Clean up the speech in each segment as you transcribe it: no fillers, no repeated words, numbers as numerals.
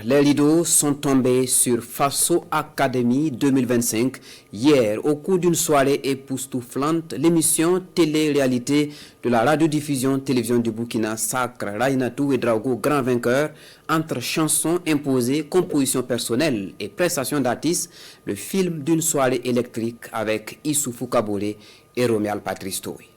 Les rideaux sont tombés sur Faso Academy 2025. Hier, au cours d'une soirée époustouflante, l'émission télé-réalité de la radiodiffusion télévision du Burkina sacre Rainatou Ouedraogo grand vainqueur. Entre chansons imposées, compositions personnelles et prestations d'artistes, le film d'une soirée électrique avec Issoufou Kaboré et Roméal Patrice Touré.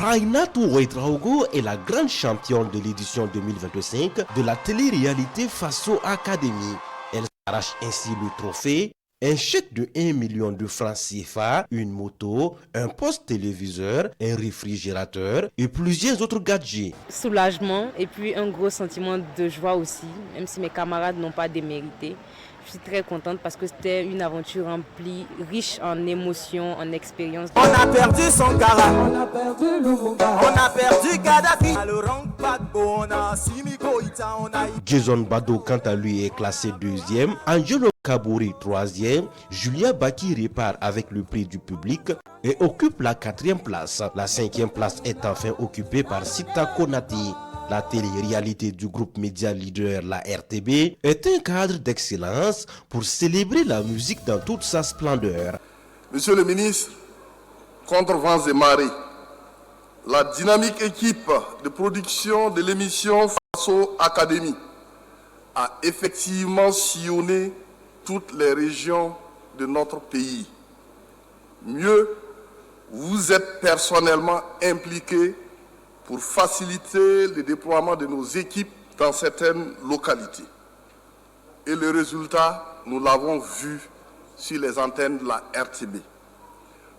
Rainatou Ouedraogo est la grande championne de l'édition 2025 de la télé-réalité Faso Academy. Elle arrache ainsi le trophée, un chèque de 1 million de francs CFA, une moto, un poste téléviseur, un réfrigérateur et plusieurs autres gadgets. Soulagement et puis un gros sentiment de joie aussi, même si mes camarades n'ont pas démérité. Je suis très contente parce que c'était une aventure remplie, riche en émotions, en expériences. On a perdu Sankara, on a perdu Lumumba, on a perdu Gaddafi. Jason Bado, quant à lui, est classé deuxième. Angelo Kabouri, troisième. Julia Baki repart avec le prix du public et occupe la 4e place. La 5e place est enfin occupée par Sita Konati. La télé-réalité du groupe média leader, la RTB, est un cadre d'excellence pour célébrer la musique dans toute sa splendeur. Monsieur le ministre, contre vents et marées, la dynamique équipe de production de l'émission Faso Academy a effectivement sillonné toutes les régions de notre pays. Mieux, vous êtes personnellement impliqué pour faciliter le déploiement de nos équipes dans certaines localités. Et le résultat, nous l'avons vu sur les antennes de la RTB.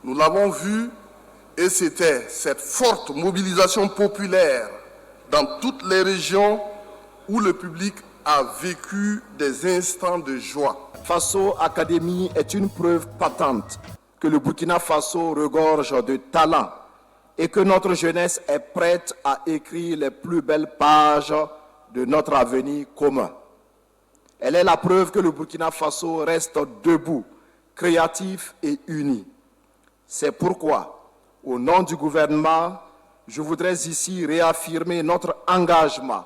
Nous l'avons vu et c'était cette forte mobilisation populaire dans toutes les régions où le public a vécu des instants de joie. Faso Academy est une preuve patente que le Burkina Faso regorge de talent et que notre jeunesse est prête à écrire les plus belles pages de notre avenir commun. Elle est la preuve que le Burkina Faso reste debout, créatif et uni. C'est pourquoi, au nom du gouvernement, je voudrais ici réaffirmer notre engagement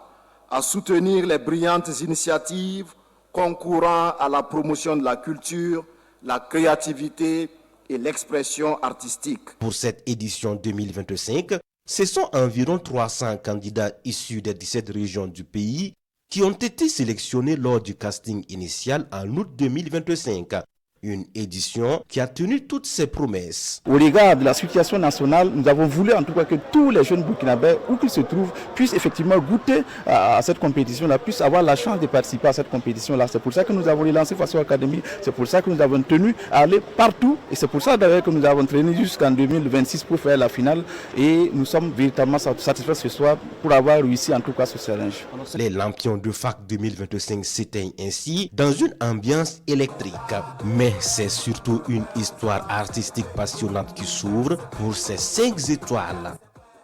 à soutenir les brillantes initiatives concourant à la promotion de la culture, la créativité et l'expression artistique. Pour cette édition 2025, ce sont environ 300 candidats issus des 17 régions du pays qui ont été sélectionnés lors du casting initial en août 2025. Une édition qui a tenu toutes ses promesses. Au regard de la situation nationale, nous avons voulu en tout cas que tous les jeunes burkinabés, où qu'ils se trouvent, puissent effectivement goûter à cette compétition-là, puissent avoir la chance de participer à cette compétition-là. C'est pour ça que nous avons relancé Faso Academy, c'est pour ça que nous avons tenu à aller partout et c'est pour ça d'ailleurs que nous avons traîné jusqu'en 2026 pour faire la finale et nous sommes véritablement satisfaits ce soir pour avoir réussi en tout cas ce challenge. Les lampions de FAC 2025 s'éteignent ainsi dans une ambiance électrique. Mais c'est surtout une histoire artistique passionnante qui s'ouvre pour ces 5 étoiles.